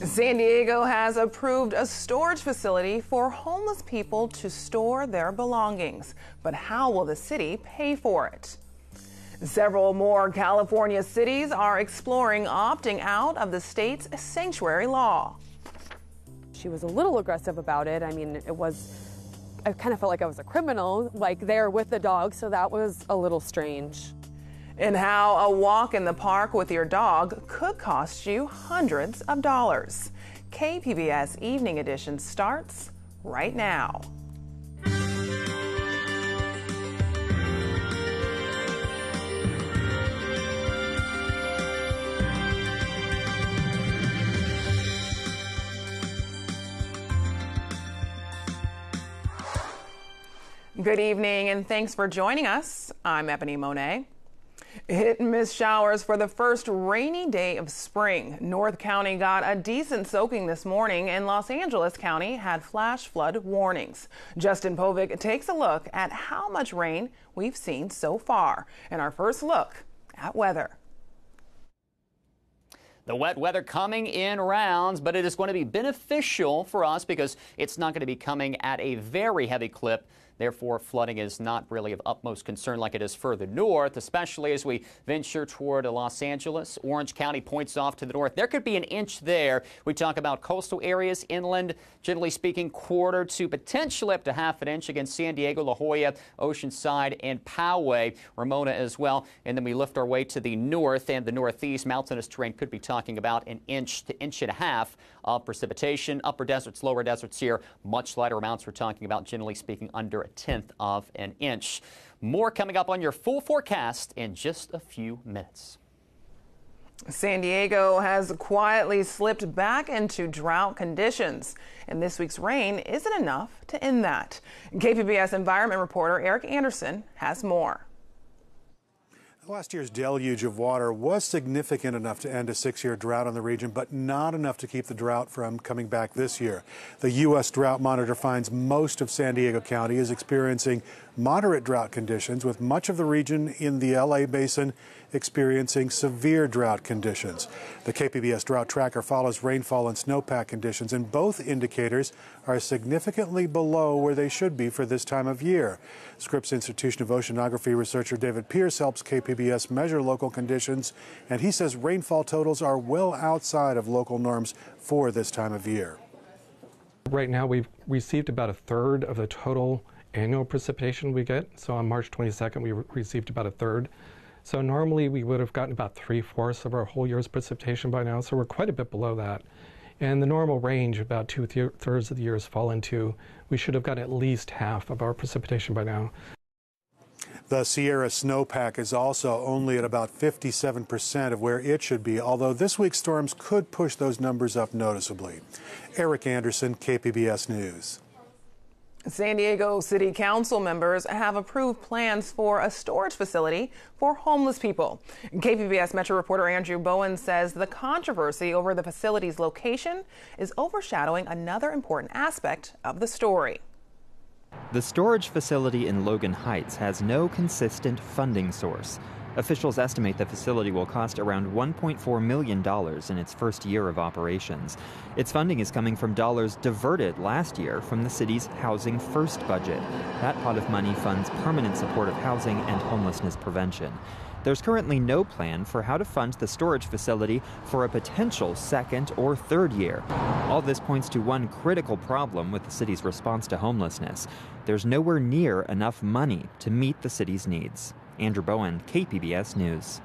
San Diego has approved a storage facility for homeless people to store their belongings. But how will the city pay for it? Several more California cities are exploring opting out of the state's sanctuary law. She was a little aggressive about it. I mean, I kind of felt like I was a criminal, like there with the dog, so that was a little strange. And how a walk in the park with your dog could cost you hundreds of dollars. KPBS Evening Edition starts right now. Good evening and thanks for joining us. I'm Ebony Monet. Hit and miss showers for the first rainy day of spring. North County got a decent soaking this morning, and Los Angeles County had flash flood warnings. Justin Povic takes a look at how much rain we've seen so far. And our first look at weather. The wet weather coming in rounds, but it is going to be beneficial for us because it's not going to be coming at a very heavy clip. Therefore, flooding is not really of utmost concern like it is further north, especially as we venture toward Los Angeles. Orange County points off to the north. There could be an inch there. We talk about coastal areas, inland, generally speaking, quarter to potentially up to half an inch against San Diego, La Jolla, Oceanside, and Poway, Ramona as well. And then we lift our way to the north and the northeast. Mountainous terrain could be talking about an inch to inch and a half of precipitation. Upper deserts, lower deserts here, much lighter amounts. We're talking about, generally speaking, under a tenth of an inch. More coming up on your full forecast in just a few minutes. San Diego has quietly slipped back into drought conditions, and this week's rain isn't enough to end that. KPBS environment reporter Eric Anderson has more. Last year's deluge of water was significant enough to end a 6-year drought on the region, but not enough to keep the drought from coming back this year. The U.S. Drought Monitor finds most of San Diego County is experiencing moderate drought conditions, with much of the region in the L.A. basin experiencing severe drought conditions. The KPBS Drought Tracker follows rainfall and snowpack conditions, and both indicators are significantly below where they should be for this time of year. Scripps Institution of Oceanography researcher David Pierce helps KPBS measure local conditions, and he says rainfall totals are well outside of local norms for this time of year. Right now, we've received about a third of the total annual precipitation we get. So on March 22nd, we received about a third. So normally we would have gotten about 3/4 of our whole year's precipitation by now. So we're quite a bit below that. And the normal range, about 2/3 of the years fall into, we should have gotten at least half of our precipitation by now. The Sierra snowpack is also only at about 57% of where it should be, although this week's storms could push those numbers up noticeably. Eric Anderson, KPBS News. San Diego City Council members have approved plans for a storage facility for homeless people. KPBS Metro reporter Andrew Bowen says the controversy over the facility's location is overshadowing another important aspect of the story. The storage facility in Logan Heights has no consistent funding source. Officials estimate the facility will cost around $1.4 million in its first year of operations. Its funding is coming from dollars diverted last year from the city's Housing First budget. That pot of money funds permanent supportive housing and homelessness prevention. There's currently no plan for how to fund the storage facility for a potential second or third year. All this points to one critical problem with the city's response to homelessness. There's nowhere near enough money to meet the city's needs. Andrew Bowen, KPBS News.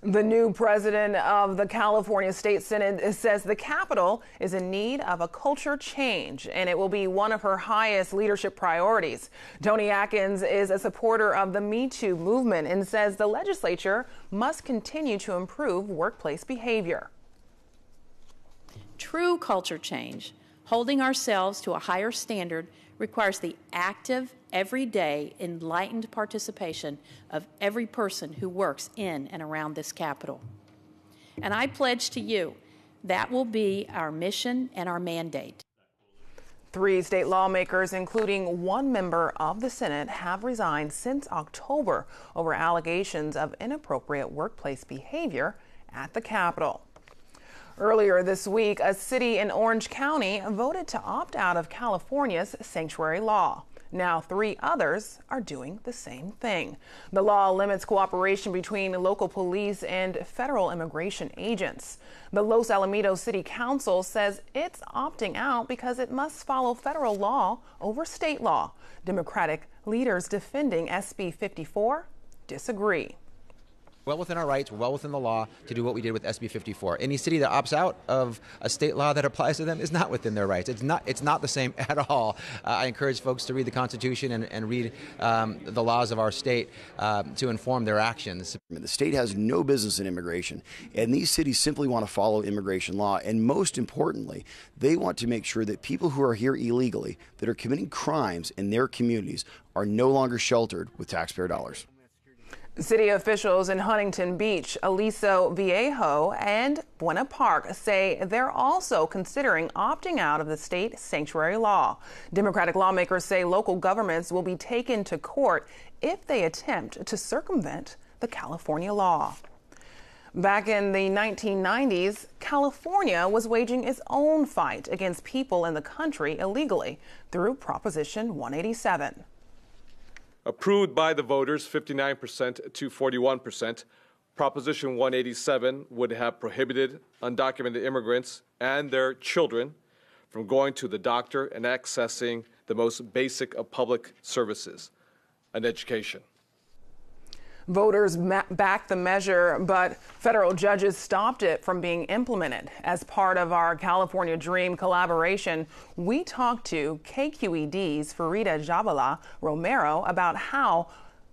The new president of the California State Senate says the Capitol is in need of a culture change, and it will be one of her highest leadership priorities. Toni Atkins is a supporter of the Me Too movement and says the legislature must continue to improve workplace behavior. True culture change, holding ourselves to a higher standard, requires the active, everyday, enlightened participation of every person who works in and around this Capitol. And I pledge to you that will be our mission and our mandate. 3 state lawmakers, including one member of the Senate, have resigned since October over allegations of inappropriate workplace behavior at the Capitol. Earlier this week, a city in Orange County voted to opt out of California's sanctuary law. Now 3 others are doing the same thing. The law limits cooperation between local police and federal immigration agents. The Los Alamitos City Council says it's opting out because it must follow federal law over state law. Democratic leaders defending SB 54 disagree. Well within our rights, well within the law to do what we did with SB 54. Any city that opts out of a state law that applies to them is not within their rights. It's not the same at all. I encourage folks to read the Constitution and read the laws of our state to inform their actions. The state has no business in immigration, and these cities simply want to follow immigration law. And most importantly, they want to make sure that people who are here illegally, that are committing crimes in their communities, are no longer sheltered with taxpayer dollars. City officials in Huntington Beach, Aliso Viejo, and Buena Park say they're also considering opting out of the state sanctuary law. Democratic lawmakers say local governments will be taken to court if they attempt to circumvent the California law. Back in the 1990s, California was waging its own fight against people in the country illegally through Proposition 187. Approved by the voters 59% to 41%, Proposition 187 would have prohibited undocumented immigrants and their children from going to the doctor and accessing the most basic of public services, an education. Voters backed the measure, but federal judges stopped it from being implemented. As part of our California Dream collaboration, we talked to KQED's Farida Jabala Romero about how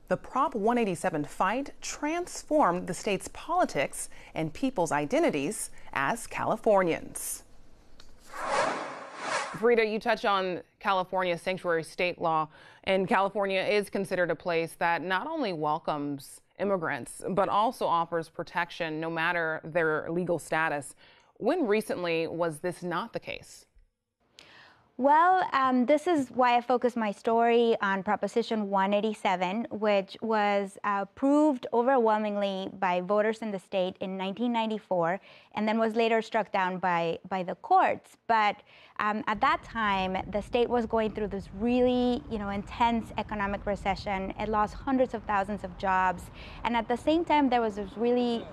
the Prop 187 fight transformed the state's politics and people's identities as Californians. Farida, you touch on California's sanctuary state law, and California is considered a place that not only welcomes immigrants, but also offers protection no matter their legal status. When recently was this not the case? Well, this is why I focused my story on Proposition 187, which was approved overwhelmingly by voters in the state in 1994, and then was later struck down by the courts. But at that time, the state was going through this really, intense economic recession. It lost hundreds of thousands of jobs, and at the same time, there was this really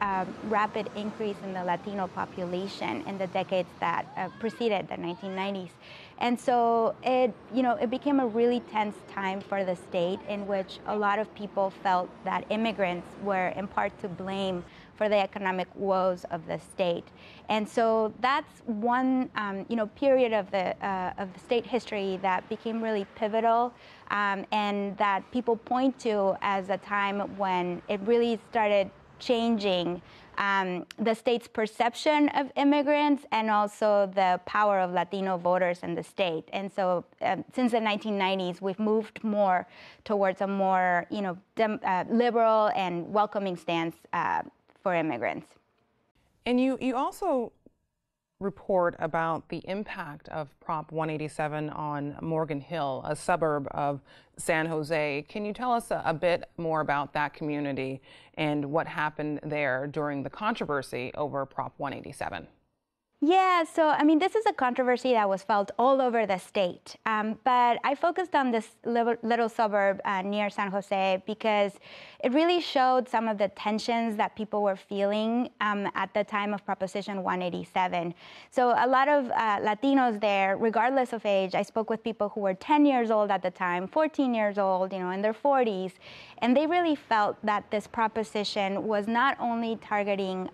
rapid increase in the Latino population in the decades that preceded the 1990s. And so it became a really tense time for the state, in which a lot of people felt that immigrants were in part to blame for the economic woes of the state. And so that's one period of the state history that became really pivotal, and that people point to as a time when it really started changing the state's perception of immigrants and also the power of Latino voters in the state. And so since the 1990s, we've moved more towards a more liberal and welcoming stance for immigrants. And you also report about the impact of Prop 187 on Morgan Hill, a suburb of San Jose. Can you tell us a bit more about that community and what happened there during the controversy over Prop 187? Yeah, so this is a controversy that was felt all over the state, but I focused on this little suburb near San Jose because it really showed some of the tensions that people were feeling at the time of Proposition 187. So a lot of Latinos there, regardless of age, I spoke with people who were 10 years old at the time, 14 years old, in their 40s, and they really felt that this proposition was not only targeting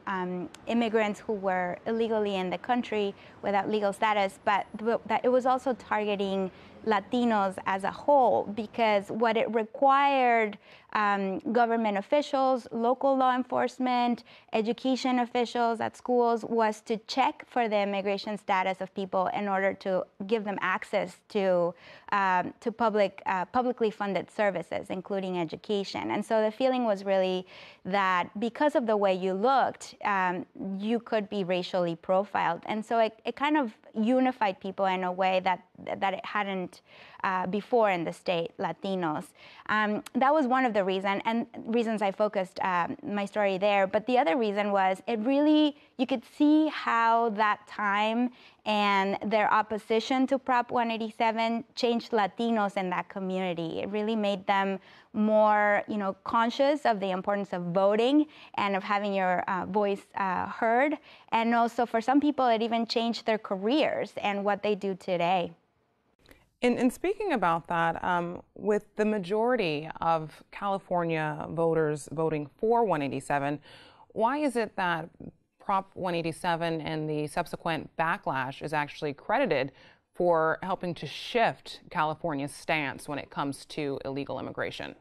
immigrants who were illegally in the country without legal status, but that it was also targeting Latinos as a whole, because what it required government officials, local law enforcement, education officials at schools was to check for the immigration status of people in order to give them access to publicly funded services, including education. And so the feeling was really that because of the way you looked, you could be racially profiled. And so it kind of unified people in a way that it hadn't before in the state, Latinos. That was one of the reasons I focused my story there. But the other reason was you could see how that time and their opposition to Prop 187 changed Latinos in that community. It really made them more, conscious of the importance of voting and of having your voice heard. And also for some people, it even changed their careers and what they do today. And speaking about that, with the majority of California voters voting for 187, why is it that Prop 187 and the subsequent backlash is actually credited for helping to shift California's stance when it comes to illegal immigration?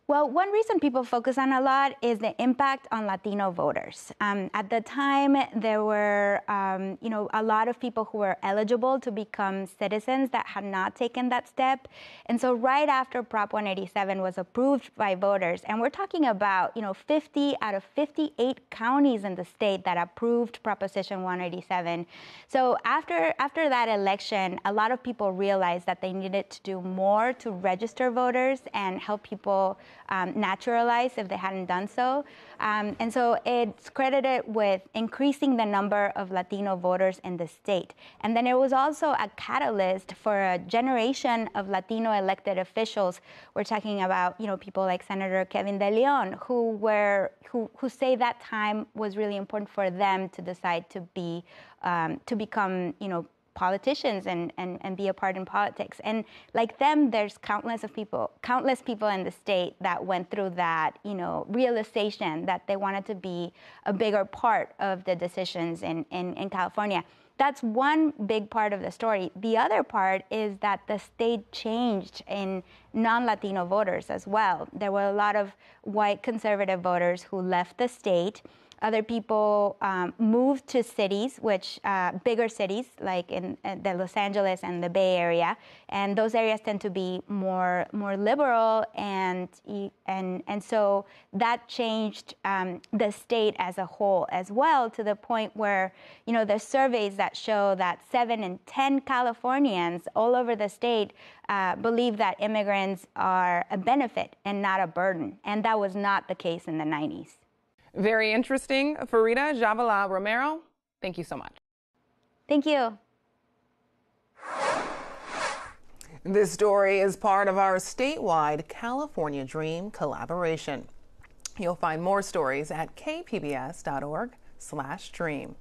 Well, one reason people focus on a lot is the impact on Latino voters. At the time, there were, a lot of people who were eligible to become citizens that had not taken that step. And so right after Prop 187 was approved by voters, and we're talking about, 50 out of 58 counties in the state that approved Proposition 187. So after that election, a lot of people realized that they needed to do more to register voters and help people naturalize if they hadn't done so. And so it's credited with increasing the number of Latino voters in the state. And then it was also a catalyst for a generation of Latino elected officials. We're talking about, people like Senator Kevin De Leon, who say that time was really important for them to decide to become, politicians and be a part in politics. And like them, there's countless people in the state that went through that, realization that they wanted to be a bigger part of the decisions in California. That's one big part of the story. The other part is that the state changed in non-Latino voters as well. There were a lot of white conservative voters who left the state. Other people moved to cities, bigger cities, like in the Los Angeles and the Bay Area, and those areas tend to be more liberal, and so that changed the state as a whole as well, to the point where there's surveys that show that 7 in 10 Californians all over the state believe that immigrants are a benefit and not a burden, and that was not the case in the 90s. Very interesting. Farida Javala Romero, thank you so much. Thank you. This story is part of our statewide California Dream collaboration. You'll find more stories at kpbs.org/dream.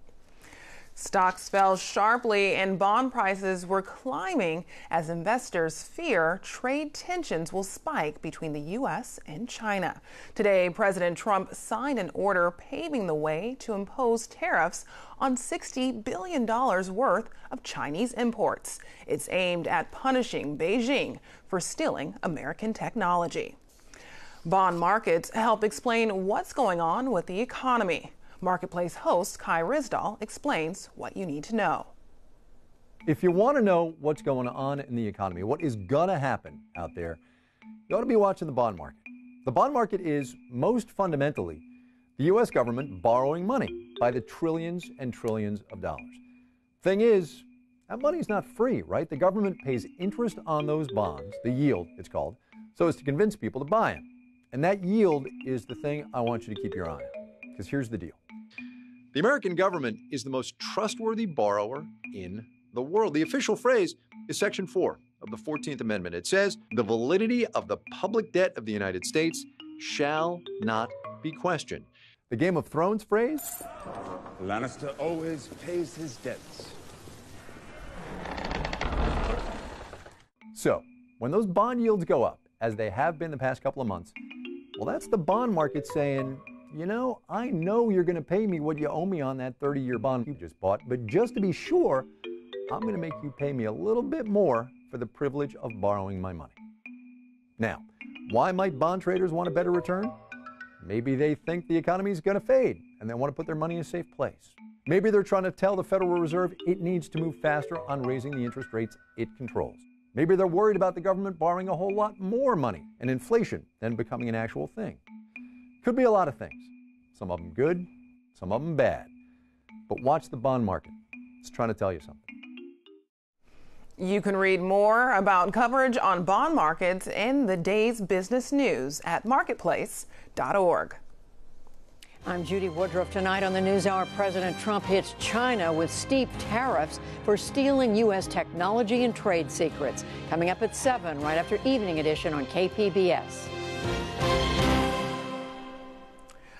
Stocks fell sharply and bond prices were climbing as investors fear trade tensions will spike between the U.S. and China. Today, President Trump signed an order paving the way to impose tariffs on $60 billion worth of Chinese imports. It's aimed at punishing Beijing for stealing American technology. Bond markets help explain what's going on with the economy. Marketplace host Kai Risdal explains what you need to know. If you want to know what's going on in the economy, what is going to happen out there, you ought to be watching the bond market. The bond market is most fundamentally the U.S. government borrowing money by the trillions and trillions of dollars. Thing is, that money's not free, right? The government pays interest on those bonds, the yield it's called, so as to convince people to buy them. And that yield is the thing I want you to keep your eye on, because here's the deal. The American government is the most trustworthy borrower in the world. The official phrase is Section 4 of the 14th Amendment. It says, the validity of the public debt of the United States shall not be questioned. The Game of Thrones phrase? Lannister always pays his debts. So, when those bond yields go up, as they have been the past couple of months, well, that's the bond market saying, I know you're going to pay me what you owe me on that 30-year bond you just bought, but just to be sure, I'm going to make you pay me a little bit more for the privilege of borrowing my money. Now, Why might bond traders want a better return? Maybe they think the economy is going to fade and they want to put their money in a safe place. Maybe they're trying to tell the Federal Reserve it needs to move faster on raising the interest rates it controls. Maybe they're worried about the government borrowing a whole lot more money and inflation than becoming an actual thing. Could be a lot of things. Some of them good, some of them bad. But watch the bond market. It's trying to tell you something. You can read more about coverage on bond markets in the day's business news at marketplace.org. I'm Judy Woodruff. Tonight on the NewsHour, President Trump hits China with steep tariffs for stealing U.S. technology and trade secrets. Coming up at 7, right after Evening Edition on KPBS.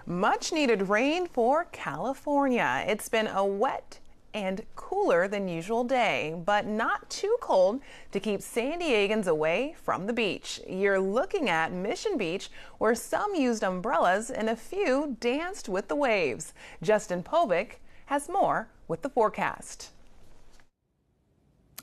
Much needed rain for California. It's been a wet and cooler than usual day, but not too cold to keep San Diegans away from the beach. You're looking at Mission Beach, where some used umbrellas and a few danced with the waves. Justin Povic has more with the forecast.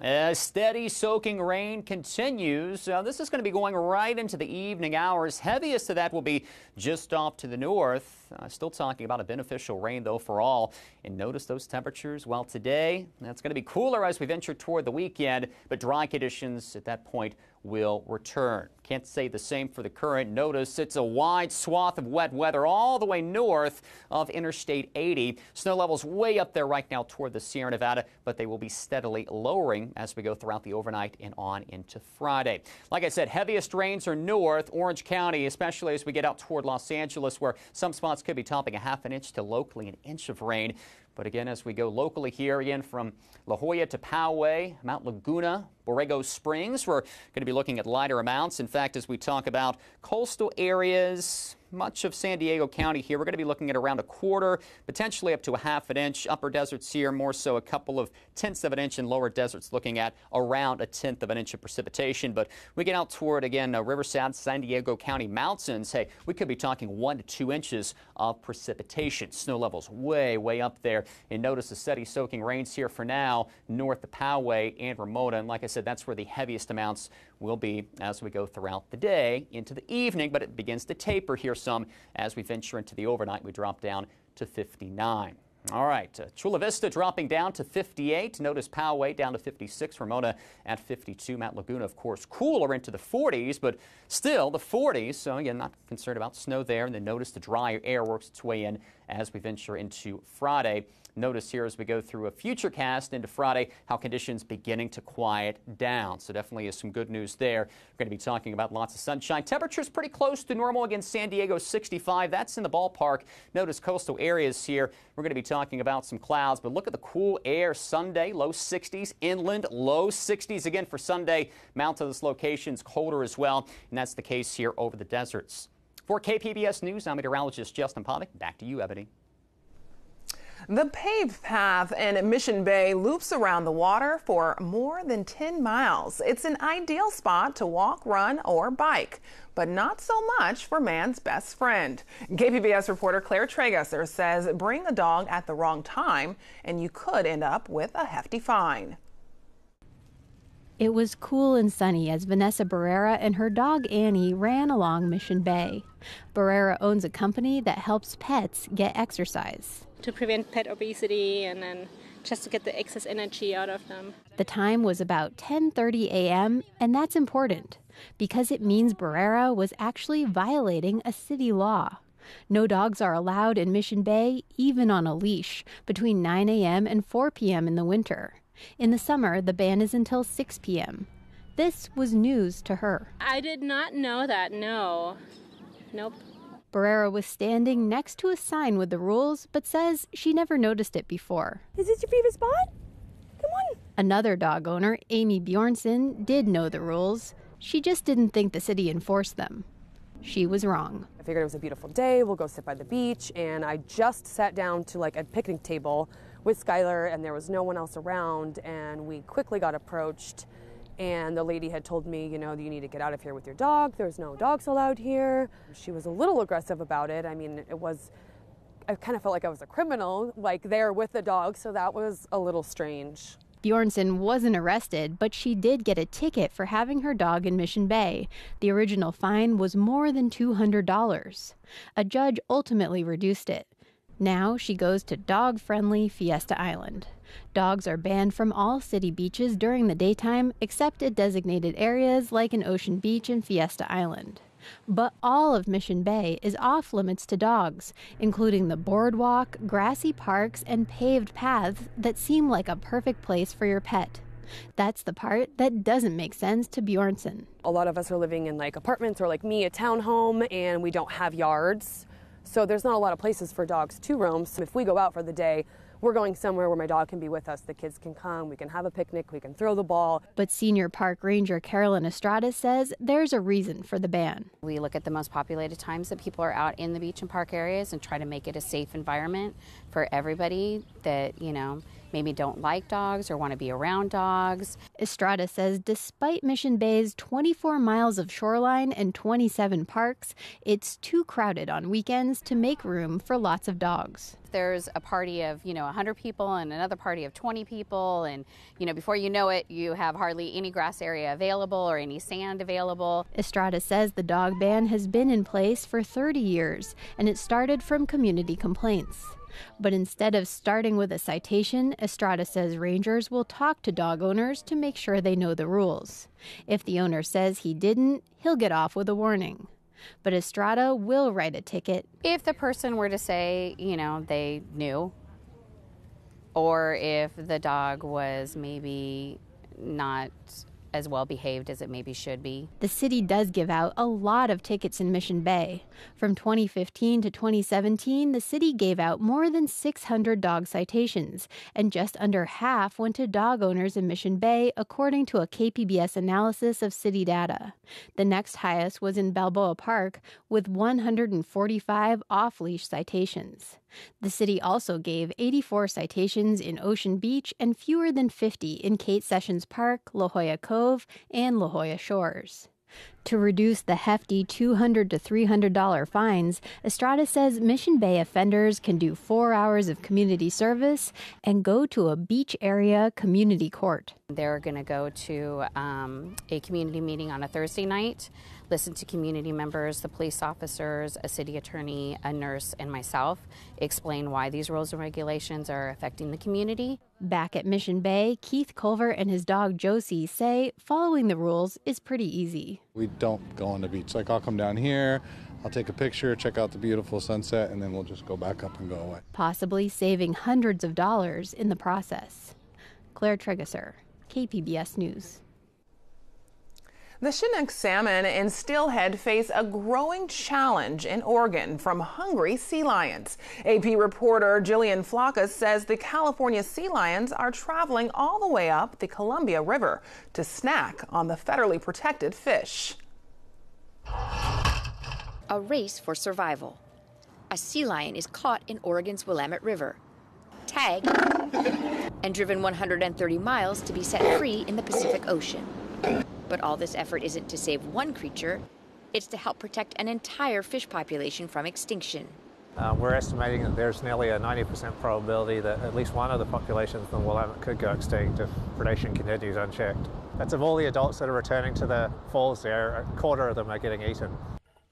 As steady soaking rain continues, this is going to be going right into the evening hours. Heaviest of that will be just off to the north. Still talking about a beneficial rain, though, for all. And notice those temperatures. Well, today, that's going to be cooler as we venture toward the weekend, but dry conditions at that point will return. Can't say the same for the current. Notice it's a wide swath of wet weather all the way north of Interstate 80. Snow levels way up there right now toward the Sierra Nevada, but they will be steadily lowering as we go throughout the overnight and on into Friday. Like I said, heaviest rains are north, Orange County, especially as we get out toward Los Angeles, where some spots could be topping a half an inch to locally an inch of rain. But again, as we go locally here, again, from La Jolla to Poway, Mount Laguna, Borrego Springs, we're going to be looking at lighter amounts. In fact, as we talk about coastal areas, much of San Diego County here, we're going to be looking at around a quarter, potentially up to a half an inch. Upper deserts here, more so a couple of tenths of an inch, and lower deserts looking at around a tenth of an inch of precipitation. But we get out toward, again, Riverside, San Diego County mountains. Hey, we could be talking 1 to 2 inches of precipitation. Snow levels way, way up there. And notice the steady soaking rains here for now, north of Poway and Ramona. And like I said, that's where the heaviest amounts will be as we go throughout the day into the evening, but it begins to taper here some as we venture into the overnight. We drop down to 59. All right, Chula Vista dropping down to 58. Notice Poway down to 56. Ramona at 52. Mount Laguna, of course, cooler into the 40s, but still the 40s. So again, not concerned about snow there. And then notice the drier air works its way in as we venture into Friday. Notice here as we go through a future cast into Friday how conditions beginning to quiet down. So definitely is some good news there. We're going to be talking about lots of sunshine. Temperatures pretty close to normal. Again, San Diego 65. That's in the ballpark. Notice coastal areas here. We're going to be talking about some clouds, but look at the cool air Sunday, low 60s. Inland, low 60s again for Sunday. Mountainous locations colder as well, and that's the case here over the deserts. For KPBS News, I'm meteorologist Justin Povic. Back to you, Ebony. The paved path in Mission Bay loops around the water for more than 10 miles. It's an ideal spot to walk, run, or bike, but not so much for man's best friend. KPBS reporter Claire Tragesser says bring the dog at the wrong time and you could end up with a hefty fine. It was cool and sunny as Vanessa Barrera and her dog Annie ran along Mission Bay. Barrera owns a company that helps pets get exercise. To prevent pet obesity and then just to get the excess energy out of them. The time was about 10:30 a.m., and that's important because it means Barrera was actually violating a city law. No dogs are allowed in Mission Bay, even on a leash, between 9 a.m. and 4 p.m. in the winter. In the summer, the ban is until 6 p.m. This was news to her. I did not know that, no. Nope. Barrera was standing next to a sign with the rules, but says she never noticed it before. Is this your favorite spot? Come on. Another dog owner, Amy Bjornson, did know the rules. She just didn't think the city enforced them. She was wrong. I figured it was a beautiful day, we'll go sit by the beach, and I just sat down to like a picnic table with Skylar, and there was no one else around, and we quickly got approached. And the lady had told me, you know, you need to get out of here with your dog. There's no dogs allowed here. She was a little aggressive about it. I mean, I kind of felt like I was a criminal, like there with the dog, so that was a little strange. Bjornson wasn't arrested, but she did get a ticket for having her dog in Mission Bay. The original fine was more than $200. A judge ultimately reduced it. Now she goes to dog-friendly Fiesta Island. Dogs are banned from all city beaches during the daytime, except at designated areas like in Ocean Beach and Fiesta Island. But all of Mission Bay is off limits to dogs, including the boardwalk, grassy parks, and paved paths that seem like a perfect place for your pet. That's the part that doesn't make sense to Bjornson. A lot of us are living in like apartments or like me, a townhome, and we don't have yards. So there's not a lot of places for dogs to roam. So if we go out for the day, we're going somewhere where my dog can be with us. The kids can come, we can have a picnic, we can throw the ball. But senior park ranger Carolyn Estrada says there's a reason for the ban. We look at the most populated times that people are out in the beach and park areas and try to make it a safe environment for everybody that, maybe don't like dogs or want to be around dogs. Estrada says despite Mission Bay's 24 miles of shoreline and 27 parks, it's too crowded on weekends to make room for lots of dogs. There's a party of, 100 people and another party of 20 people, and, before you know it, you have hardly any grass area available or any sand available. Estrada says the dog ban has been in place for 30 years, and it started from community complaints. But instead of starting with a citation, Estrada says rangers will talk to dog owners to make sure they know the rules. If the owner says he didn't, he'll get off with a warning. But Estrada will write a ticket. If the person were to say, they knew, or if the dog was maybe not as well behaved as it maybe should be. The city does give out a lot of tickets in Mission Bay. From 2015 to 2017, the city gave out more than 600 dog citations, and just under half went to dog owners in Mission Bay, according to a KPBS analysis of city data. The next highest was in Balboa Park, with 145 off-leash citations. The city also gave 84 citations in Ocean Beach and fewer than 50 in Kate Sessions Park, La Jolla Cove, and La Jolla Shores. To reduce the hefty $200 to $300 fines, Estrada says Mission Bay offenders can do 4 hours of community service and go to a beach area community court. They're going to go to a community meeting on a Thursday night, listen to community members, the police officers, a city attorney, a nurse, and myself, explain why these rules and regulations are affecting the community. Back at Mission Bay, Keith Culver and his dog Josie say following the rules is pretty easy. We don't go on the beach. Like, I'll come down here, I'll take a picture, check out the beautiful sunset, and then we'll just go back up and go away. Possibly saving hundreds of dollars in the process. Claire Tregesser, KPBS News. The Chinook salmon and steelhead face a growing challenge in Oregon from hungry sea lions. AP reporter Jillian Flacas says the California sea lions are traveling all the way up the Columbia River to snack on the federally protected fish. A race for survival. A sea lion is caught in Oregon's Willamette River, tagged, and driven 130 miles to be set free in the Pacific Ocean. But all this effort isn't to save one creature, it's to help protect an entire fish population from extinction. We're estimating that there's nearly a 90% probability that at least one of the populations in the Willamette could go extinct if predation continues unchecked. That's of all the adults that are returning to the falls there, a quarter of them are getting eaten.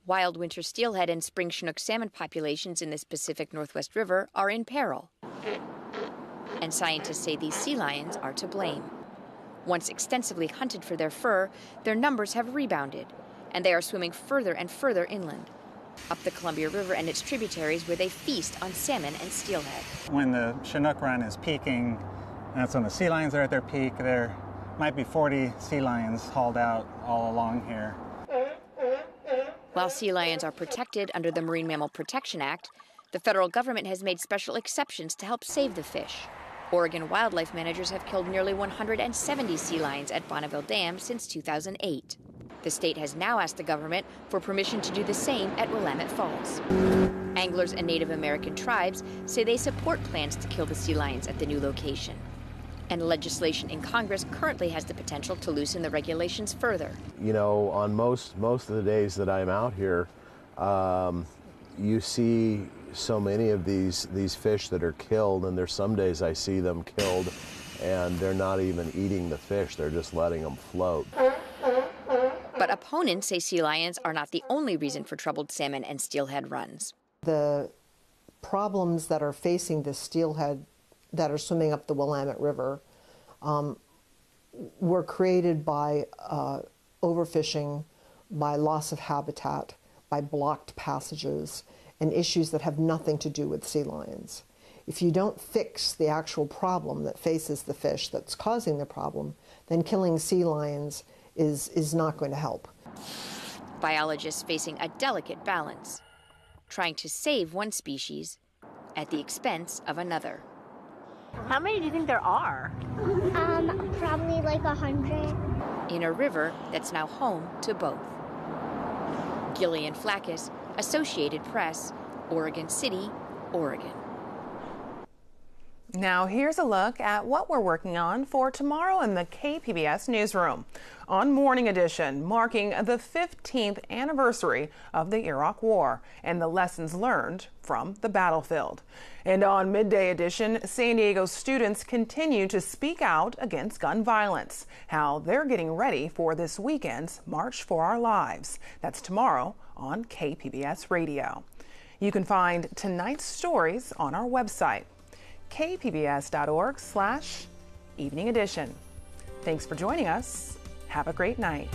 Wild winter steelhead and spring Chinook salmon populations in this Pacific Northwest River are in peril. And scientists say these sea lions are to blame. Once extensively hunted for their fur, their numbers have rebounded, and they are swimming further and further inland, up the Columbia River and its tributaries where they feast on salmon and steelhead. When the Chinook run is peaking, that's when the sea lions are at their peak. There might be 40 sea lions hauled out all along here. While sea lions are protected under the Marine Mammal Protection Act, the federal government has made special exceptions to help save the fish. Oregon wildlife managers have killed nearly 170 sea lions at Bonneville Dam since 2008. The state has now asked the government for permission to do the same at Willamette Falls. Anglers and Native American tribes say they support plans to kill the sea lions at the new location. And legislation in Congress currently has the potential to loosen the regulations further. You know, on most of the days that I'm out here, you see so many of these fish that are killed, and there's some days I see them killed and they're not even eating the fish, they're just letting them float. But opponents say sea lions are not the only reason for troubled salmon and steelhead runs. The problems that are facing the steelhead that are swimming up the Willamette River were created by overfishing, by loss of habitat, by blocked passages, and issues that have nothing to do with sea lions. If you don't fix the actual problem that faces the fish that's causing the problem, then killing sea lions is not going to help. Biologists facing a delicate balance, trying to save one species at the expense of another. How many do you think there are? Probably like 100. In a river that's now home to both. Gillian Flackis, Associated Press, Oregon City, Oregon. Now here's a look at what we're working on for tomorrow in the KPBS newsroom. On Morning Edition, marking the 15th anniversary of the Iraq War and the lessons learned from the battlefield. And on Midday Edition, San Diego students continue to speak out against gun violence, how they're getting ready for this weekend's March for Our Lives. That's tomorrow on KPBS Radio. You can find tonight's stories on our website, kpbs.org/evening edition. Thanks for joining us. Have a great night.